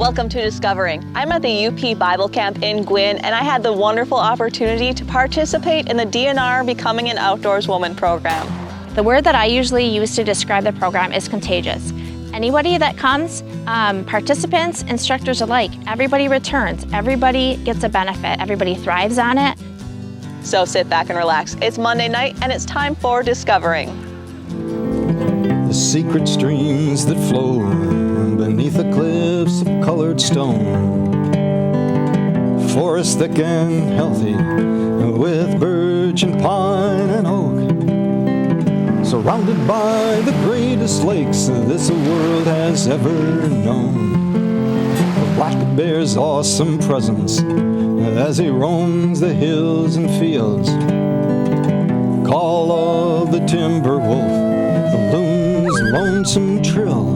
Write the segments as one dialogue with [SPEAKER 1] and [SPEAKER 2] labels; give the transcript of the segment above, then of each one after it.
[SPEAKER 1] Welcome to Discovering. I'm at the UP Bible Camp in Gwin, and I had the wonderful opportunity to participate in the DNR Becoming an Outdoors Woman program.
[SPEAKER 2] The word that I usually use to describe the program is contagious. Anybody that comes, participants, instructors alike, everybody returns, everybody gets a benefit, everybody thrives on it.
[SPEAKER 1] So sit back and relax. It's Monday night, and it's time for Discovering.
[SPEAKER 3] The secret streams that flow beneath the cliffs of colored stone, forests thick and healthy with birch and pine and oak, surrounded by the greatest lakes this world has ever known. The black bear's awesome presence as he roams the hills and fields, call of the timber wolf, the loon's lonesome trill,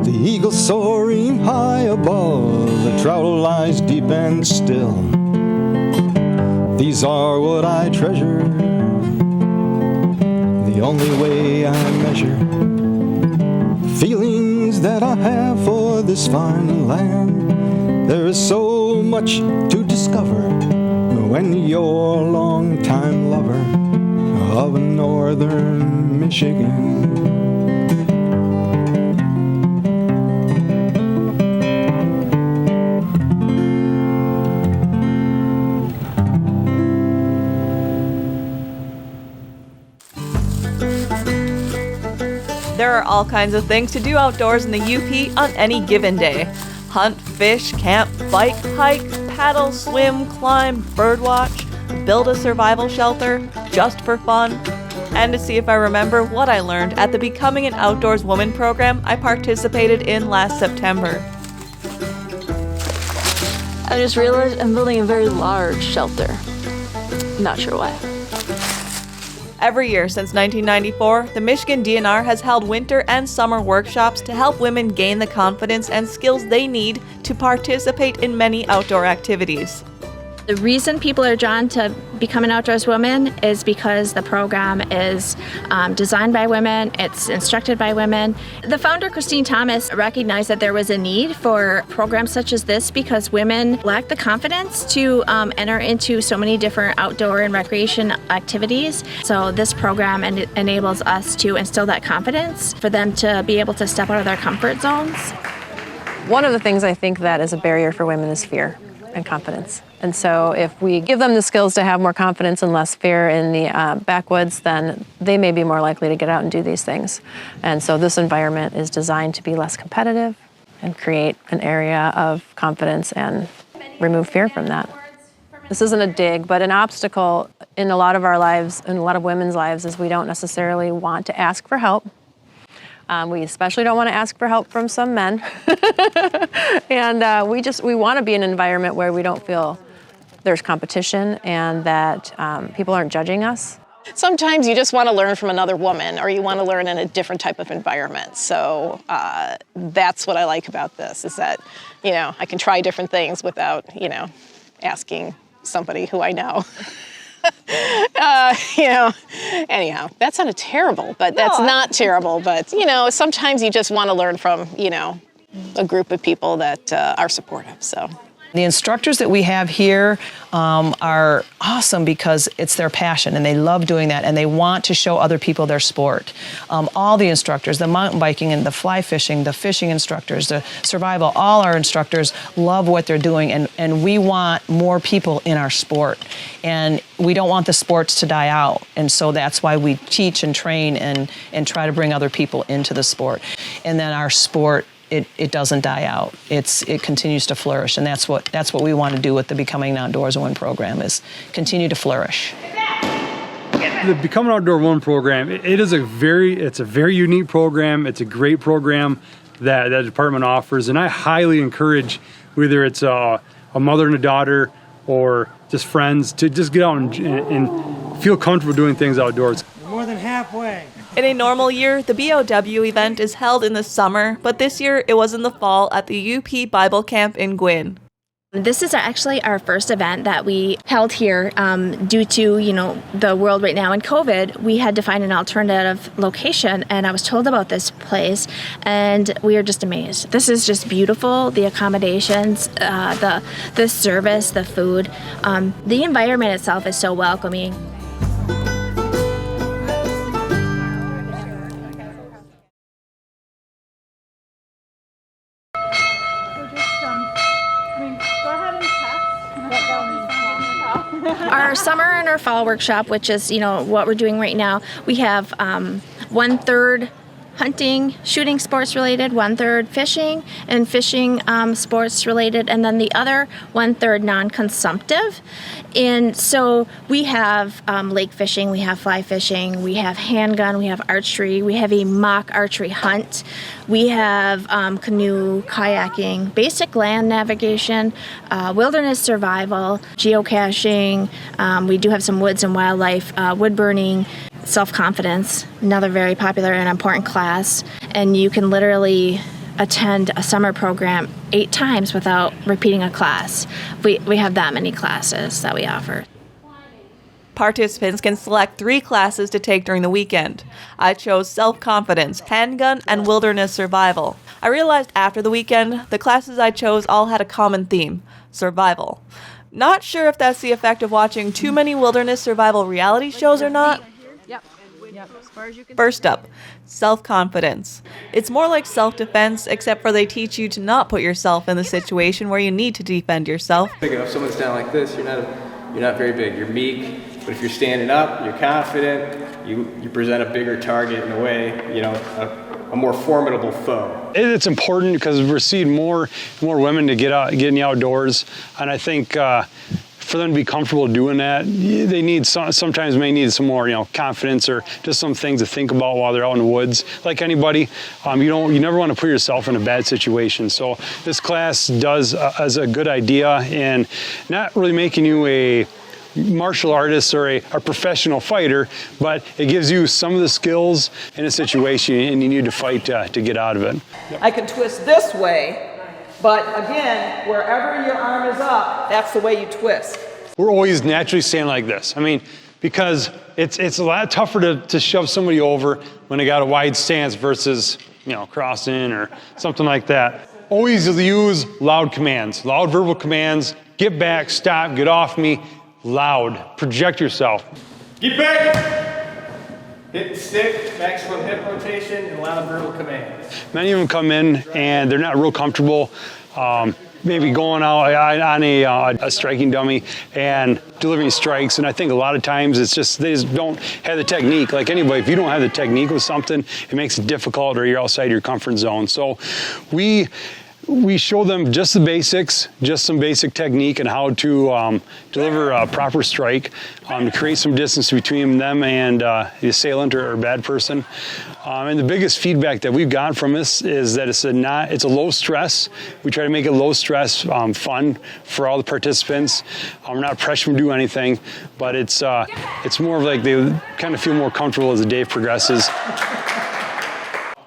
[SPEAKER 3] the eagle soaring high above, the trout lies deep and still. These are what I treasure, the only way I measure feelings that I have for this fine land. There is so much to discover when you're a long-time lover of northern Michigan.
[SPEAKER 1] There are all kinds of things to do outdoors in the UP on any given day. Hunt, fish, camp, bike, hike, paddle, swim, climb, birdwatch, build a survival shelter, just for fun. And to see if I remember what I learned at the Becoming an Outdoors Woman program I participated in last September.
[SPEAKER 4] I just realized I'm building a very large shelter. Not sure why.
[SPEAKER 1] Every year since 1994, the Michigan DNR has held winter and summer workshops to help women gain the confidence and skills they need to participate in many outdoor activities.
[SPEAKER 2] The reason people are drawn to Become an Outdoors Woman is because the program is designed by women, it's instructed by women. The founder, Christine Thomas, recognized that there was a need for programs such as this because women lack the confidence to enter into so many different outdoor and recreation activities. So this program enables us to instill that confidence for them to be able to step out of their comfort zones.
[SPEAKER 5] One of the things I think that is a barrier for women is fear and confidence. And so if we give them the skills to have more confidence and less fear in the backwoods, then they may be more likely to get out and do these things. And so this environment is designed to be less competitive and create an area of confidence and remove fear from that. This isn't a dig, but an obstacle in a lot of our lives, in a lot of women's lives, is we don't necessarily want to ask for help. We especially don't want to ask for help from some men. And we want to be in an environment where we don't feel there's competition and that people aren't judging us.
[SPEAKER 6] Sometimes you just want to learn from another woman, or you want to learn in a different type of environment. So that's what I like about this, is that, I can try different things without, asking somebody who I know. Anyhow, that sounded terrible, but that's not terrible. But, sometimes you just want to learn from, a group of people that are supportive, so.
[SPEAKER 7] The instructors that we have here are awesome because it's their passion and they love doing that and they want to show other people their sport. All the instructors, the mountain biking and the fly fishing, the fishing instructors, the survival, all our instructors love what they're doing, and we want more people in our sport. And we don't want the sports to die out, and so that's why we teach and train and try to bring other people into the sport. And then our sport, it doesn't die out. It continues to flourish, and that's what we want to do with the Becoming an Outdoors Woman program, is continue to flourish.
[SPEAKER 8] The Become an Outdoor Woman program, it's a very unique program. It's a great program that the department offers, and I highly encourage, whether it's a mother and a daughter or just friends, to just get out and feel comfortable doing things outdoors.
[SPEAKER 9] More than halfway.
[SPEAKER 1] In a normal year, the BOW event is held in the summer, but this year it was in the fall at the UP Bible Camp in Gwin.
[SPEAKER 2] This is actually our first event that we held here due to, the world right now in COVID. We had to find an alternative location, and I was told about this place, and we are just amazed. This is just beautiful. The accommodations, the service, the food, the environment itself is so welcoming. Our summer and our fall workshop, which is, what we're doing right now, we have 1/3 hunting, shooting sports related, 1/3 fishing and fishing sports related, and then the other 1/3 non-consumptive. And so we have lake fishing, we have fly fishing, we have handgun, we have archery, we have a mock archery hunt, we have canoe, kayaking, basic land navigation, wilderness survival, geocaching, we do have some woods and wildlife, wood burning, self-confidence, another very popular and important class, and you can literally attend a summer program 8 times without repeating a class. We have that many classes that we offer.
[SPEAKER 1] Participants can select 3 classes to take during the weekend. I chose self-confidence, handgun, and wilderness survival. I realized after the weekend, the classes I chose all had a common theme: survival. Not sure if that's the effect of watching too many wilderness survival reality shows or not. First up, self-confidence. It's more like self-defense, except for they teach you to not put yourself in the situation where you need to defend yourself.
[SPEAKER 9] If someone's down like this, you're not very big. You're meek, but if you're standing up, you're confident. You present a bigger target in a way, a more formidable foe.
[SPEAKER 8] It's important because we're seeing more women to get in the outdoors, and I think for them to be comfortable doing that, they need sometimes may need some more, confidence or just some things to think about while they're out in the woods. Like anybody, you never want to put yourself in a bad situation. So this class does as a good idea, and not really making you a martial artist or a professional fighter, but it gives you some of the skills in a situation and you need to fight to get out of it.
[SPEAKER 1] I can twist this way, but again, wherever your arm is up, that's the way you twist.
[SPEAKER 8] We're always naturally standing like this. Because it's a lot tougher to shove somebody over when they got a wide stance versus, crossing or something like that. Always use loud commands, loud verbal commands. Get back, stop, get off me. Loud. Project yourself.
[SPEAKER 9] Get back! Hit the stick, maximum hip rotation, and loud verbal commands.
[SPEAKER 8] Many of them come in and they're not real comfortable. Maybe going out on a striking dummy and delivering strikes. And I think a lot of times they just don't have the technique. Like anybody, if you don't have the technique with something, it makes it difficult or you're outside your comfort zone. So we show them just the basics, just some basic technique and how to deliver a proper strike, to create some distance between them and the assailant or bad person. And the biggest feedback that we've gotten from this is that it's a low stress. We try to make it low stress, fun for all the participants. We're not pressuring them to do anything, but it's more of like they kind of feel more comfortable as the day progresses.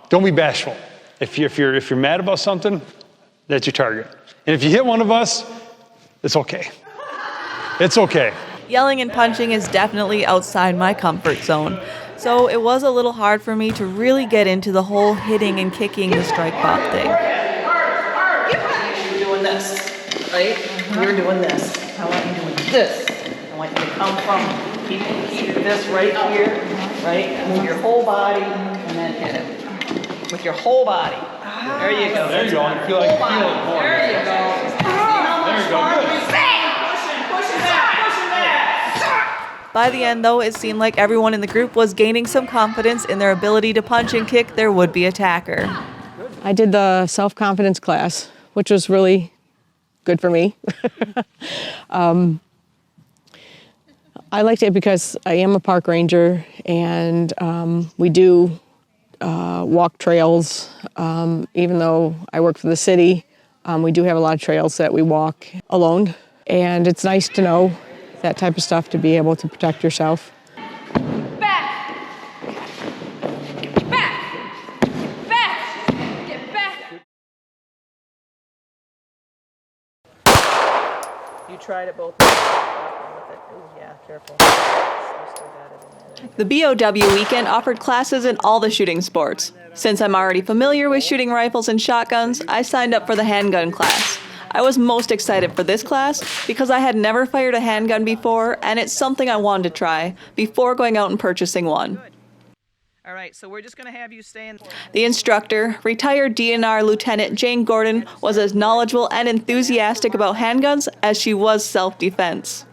[SPEAKER 8] Don't be bashful. If you're mad about something, that's your target. And if you hit one of us, it's okay. It's okay.
[SPEAKER 1] Yelling and punching is definitely outside my comfort zone, so it was a little hard for me to really get into the whole hitting and kicking the strike pop thing.
[SPEAKER 10] You're doing this, right? You're doing this. I want you doing this. I want you to come from, keep this right here, right? Move your whole body and then hit it. With your whole body. There you go.
[SPEAKER 8] There you go. I feel like
[SPEAKER 10] There you go.
[SPEAKER 8] There you go.
[SPEAKER 10] Pushing back.
[SPEAKER 1] By the end, though, it seemed like everyone in the group was gaining some confidence in their ability to punch and kick their would-be attacker.
[SPEAKER 11] I did the self-confidence class, which was really good for me. I liked it because I am a park ranger, and we do walk trails. Even though I work for the city, we do have a lot of trails that we walk alone. And it's nice to know that type of stuff, to be able to protect yourself.
[SPEAKER 2] Back! Back! Back! Get back!
[SPEAKER 10] You tried it both ways. With it. Ooh, yeah, careful. You still got it in there.
[SPEAKER 1] The BOW weekend offered classes in all the shooting sports. Since I'm already familiar with shooting rifles and shotguns, I signed up for the handgun class. I was most excited for this class because I had never fired a handgun before, and it's something I wanted to try before going out and purchasing one.
[SPEAKER 10] All right, so we're just going to have you stay in.
[SPEAKER 1] The instructor, retired DNR Lieutenant Jane Gordon, was as knowledgeable and enthusiastic about handguns as she was self-defense.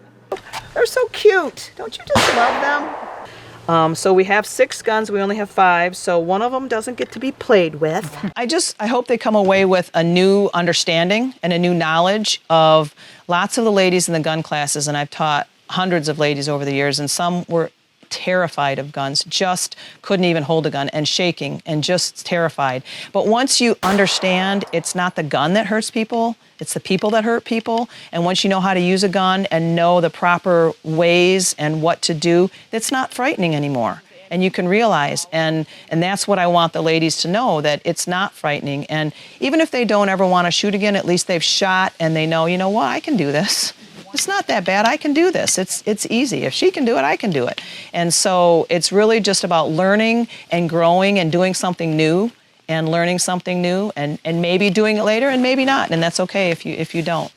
[SPEAKER 10] They're so cute. Don't you just love them? So we have 6 guns. We only have 5, so one of them doesn't get to be played with.
[SPEAKER 7] I hope they come away with a new understanding and a new knowledge of lots of the ladies in the gun classes, and I've taught hundreds of ladies over the years, and some were terrified of guns, just couldn't even hold a gun and shaking and just terrified. But once you understand it's not the gun that hurts people, it's the people that hurt people, and once you know how to use a gun and know the proper ways and what to do, it's not frightening anymore. And you can realize, and that's what I want the ladies to know, that it's not frightening. And even if they don't ever want to shoot again, at least they've shot and they know, you know what, I can do this. It's not that bad. I can do this. It's easy. If she can do it, I can do it. And so it's really just about learning and growing and doing something new and learning something new and maybe doing it later and maybe not. And that's okay if you don't.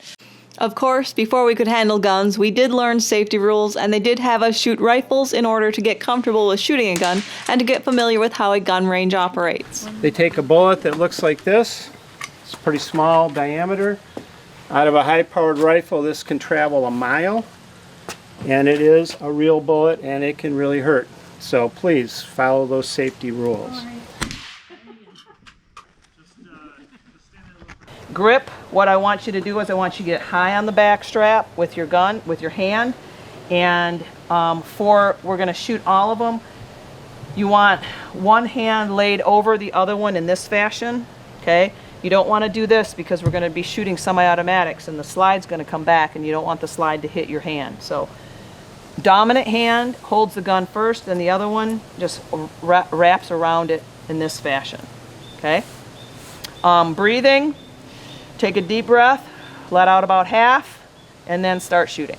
[SPEAKER 1] Of course, before we could handle guns, we did learn safety rules, and they did have us shoot rifles in order to get comfortable with shooting a gun and to get familiar with how a gun range operates.
[SPEAKER 12] They take a bullet that looks like this. It's pretty small diameter. Out of a high-powered rifle, this can travel a mile, and it is a real bullet, and it can really hurt. So please follow those safety rules.
[SPEAKER 10] Grip, what I want you to do is I want you to get high on the back strap with your gun, with your hand, and we're going to shoot all of them. You want one hand laid over the other one in this fashion, okay? You don't want to do this because we're going to be shooting semi-automatics and the slide's going to come back and you don't want the slide to hit your hand. So dominant hand holds the gun first and the other one just wraps around it in this fashion. Okay? Breathing, take a deep breath, let out about half, and then start shooting.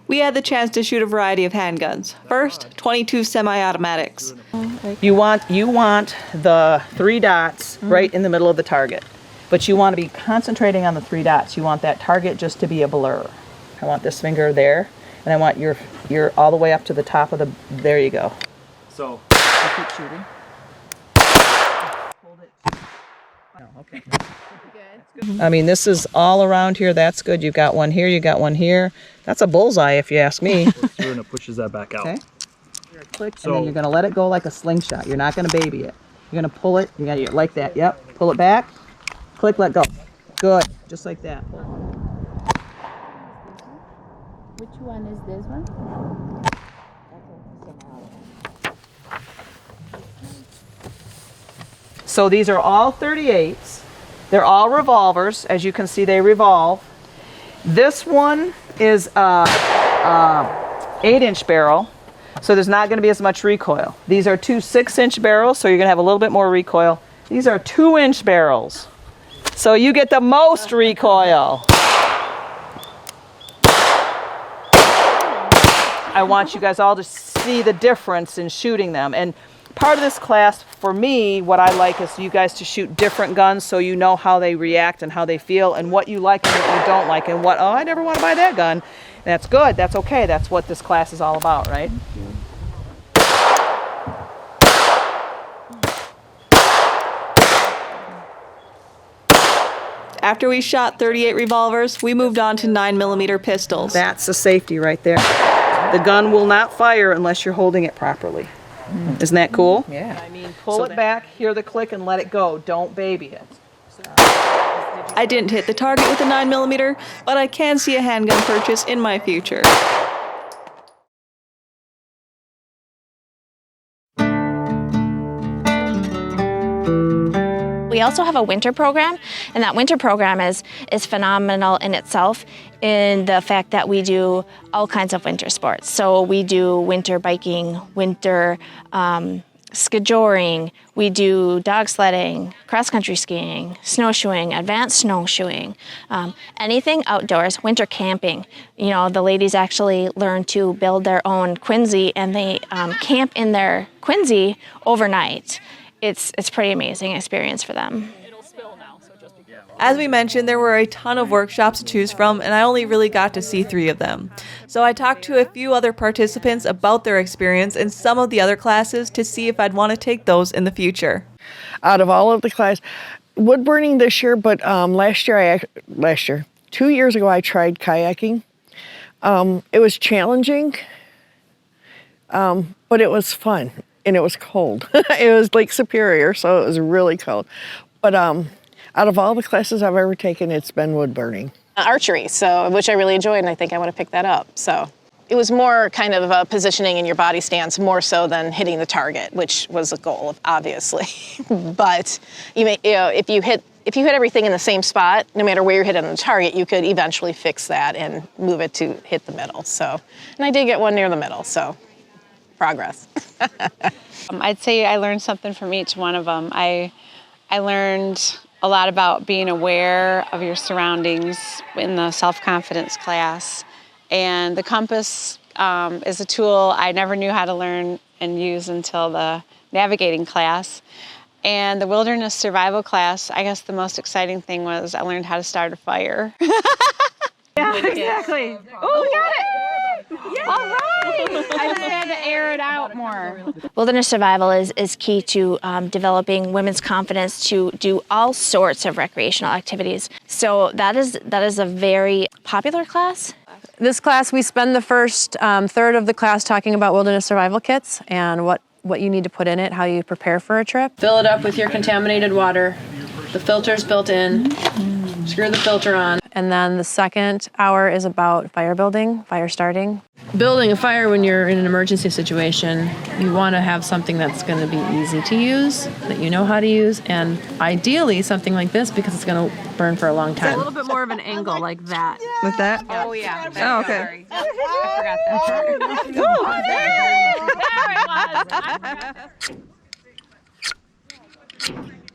[SPEAKER 1] We had the chance to shoot a variety of handguns. First, 22 semi-automatics.
[SPEAKER 10] You want the 3 dots right in the middle of the target. But you want to be concentrating on the 3 dots. You want that target just to be a blur. I want this finger there, and I want your all the way up to the top of the, there you go.
[SPEAKER 12] So,
[SPEAKER 10] you keep shooting. Hold it. Oh, okay. Good. I mean, this is all around here. That's good. You got one here. You got one here. That's a bullseye, if you ask me.
[SPEAKER 13] Through and it pushes that back out.
[SPEAKER 10] Okay. Click, and then you're going to let it go like a slingshot. You're not going to baby it. You're going to pull it. You got it like that. Yep. Pull it back. Click, let go. Good. Just like that.
[SPEAKER 2] Which one is this one?
[SPEAKER 10] So these are all 38s. They're all revolvers. As you can see, they revolve. This one is a 8-inch barrel, so there's not going to be as much recoil. These are 2 6-inch barrels, so you're going to have a little bit more recoil. These are 2-inch barrels, so you get the most recoil. I want you guys all to see the difference in shooting them. And part of this class, for me, what I like is you guys to shoot different guns so you know how they react and how they feel and what you like and what you don't like and what, oh, I never want to buy that gun. And that's good. That's okay. That's what this class is all about, right?
[SPEAKER 1] After we shot 38 revolvers, we moved on to 9mm pistols.
[SPEAKER 10] That's the safety right there. The gun will not fire unless you're holding it properly. Isn't that cool?
[SPEAKER 7] Yeah.
[SPEAKER 10] I mean, pull it back, hear the click, and let it go. Don't baby it.
[SPEAKER 1] I didn't hit the target with a 9mm, but I can see a handgun purchase in my future.
[SPEAKER 2] We also have a winter program, and that winter program is phenomenal in itself in the fact that we do all kinds of winter sports. So we do winter biking, winter skijoring, we do dog sledding, cross-country skiing, snowshoeing, advanced snowshoeing, anything outdoors, winter camping. You know, the ladies actually learn to build their own quinzhee, and they camp in their quinzhee overnight. It's pretty amazing experience for them.
[SPEAKER 1] As we mentioned, there were a ton of workshops to choose from, and I only really got to see 3 of them. So I talked to a few other participants about their experience in some of the other classes to see if I'd want to take those in the future.
[SPEAKER 13] Out of all of the class, wood burning this year, but 2 years ago, I tried kayaking. It was challenging, but it was fun, and it was cold. It was Lake Superior, so it was really cold. But out of all the classes I've ever taken, it's been wood burning.
[SPEAKER 6] Archery, so which I really enjoyed, and I think I want to pick that up. So it was more kind of positioning in your body stance, more so than hitting the target, which was a goal, obviously. But if you hit everything in the same spot, no matter where you're hitting the target, you could eventually fix that and move it to hit the middle. So, and I did get one near the middle, so progress.
[SPEAKER 14] I'd say I learned something from each one of them. I learned a lot about being aware of your surroundings in the self-confidence class. And the compass is a tool I never knew how to learn and use until the navigating class. And the wilderness survival class, I guess the most exciting thing was I learned how to start a fire.
[SPEAKER 2] Yeah, exactly. Oh, we got it! All right! I just had to air it out more. Wilderness survival is key to developing women's confidence to do all sorts of recreational activities. So that is a very popular class.
[SPEAKER 5] This class, we spend the first third of the class talking about wilderness survival kits and what you need to put in it, how you prepare for a trip.
[SPEAKER 15] Fill it up with your contaminated water. The filter's built in. Screw the filter on.
[SPEAKER 5] And then the second hour is about fire building, fire starting.
[SPEAKER 15] Building a fire when you're in an emergency situation, you want to have something that's going to be easy to use, that you know how to use, and ideally something like this because it's going to burn for a long time.
[SPEAKER 10] A little bit more of an angle like that.
[SPEAKER 1] Like that?
[SPEAKER 10] Oh, yeah.
[SPEAKER 1] Oh, okay.
[SPEAKER 10] I forgot that part.
[SPEAKER 2] Oh, there it was.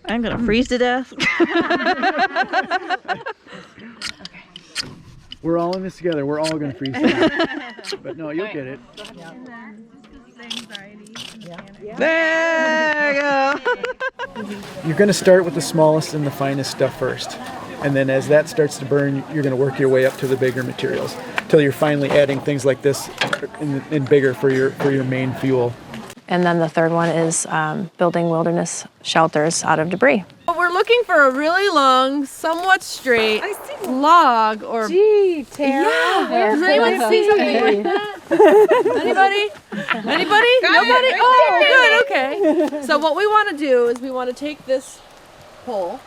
[SPEAKER 10] I'm going to freeze to death.
[SPEAKER 16] We're all in this together. We're all going to freeze. But no, you'll get it.
[SPEAKER 1] There you go.
[SPEAKER 16] You're going to start with the smallest and the finest stuff first. And then as that starts to burn, you're going to work your way up to the bigger materials until you're finally adding things like this in bigger for your main fuel.
[SPEAKER 5] And then the third one is building wilderness shelters out of debris.
[SPEAKER 10] We're looking for a really long, somewhat straight log or...
[SPEAKER 4] Gee, Tara.
[SPEAKER 10] Yeah. Does anyone see something like that? Anybody? Anybody? Nobody? Oh, good, okay. So what we want to do is we want to take this pole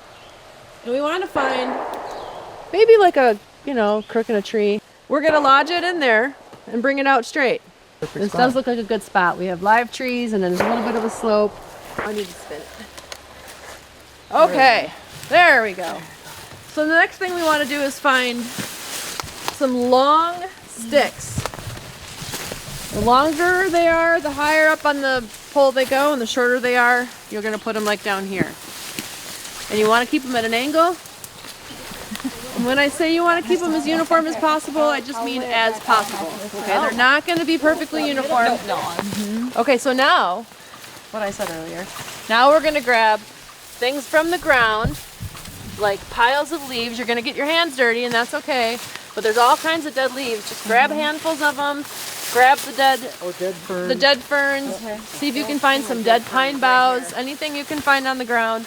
[SPEAKER 10] and we want to find maybe like a, crook in a tree. We're going to lodge it in there and bring it out straight. This does look like a good spot. We have live trees and then there's a little bit of a slope. I need to spin it. Okay, there we go. So the next thing we want to do is find some long sticks. The longer they are, the higher up on the pole they go, and the shorter they are, you're going to put them like down here. And you want to keep them at an angle. And when I say you want to keep them as uniform as possible, I just mean as possible. Okay, they're not going to be perfectly uniform. Okay, so now, what I said earlier, now we're going to grab things from the ground, like piles of leaves. You're going to get your hands dirty, and that's okay. But there's all kinds of dead leaves. Just grab handfuls of them. Grab the dead ferns. Okay. See if you can find some dead pine boughs. Anything you can find on the ground.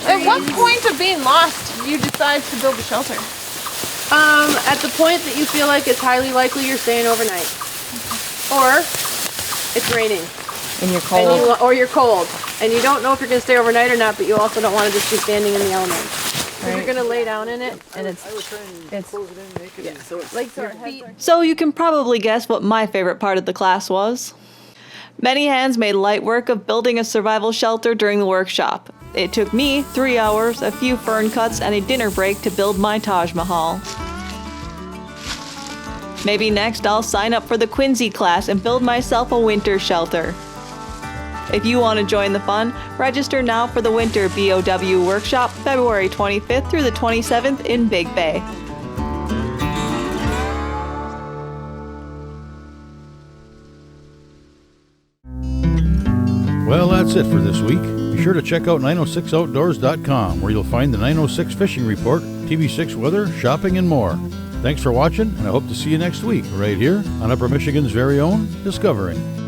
[SPEAKER 10] At what point of being lost do you decide to build a shelter? At the point that you feel like it's highly likely you're staying overnight, or it's raining.
[SPEAKER 1] And you're cold.
[SPEAKER 10] Or you're cold. And you don't know if you're going to stay overnight or not, but you also don't want to just be standing in the elements. Right. You're going to lay down in it, and it's like your feet.
[SPEAKER 1] So you can probably guess what my favorite part of the class was. Many hands made light work of building a survival shelter during the workshop. It took me 3 hours, a few fern cuts, and a dinner break to build my Taj Mahal. Maybe next I'll sign up for the quinzhee class and build myself a winter shelter. If you want to join the fun, register now for the Winter BOW Workshop, February 25th through the 27th in Big Bay.
[SPEAKER 17] Well, that's it for this week. Be sure to check out 906outdoors.com, where you'll find the 906 Fishing Report, TV6 weather, shopping, and more. Thanks for watching, and I hope to see you next week, right here on Upper Michigan's very own Discovering.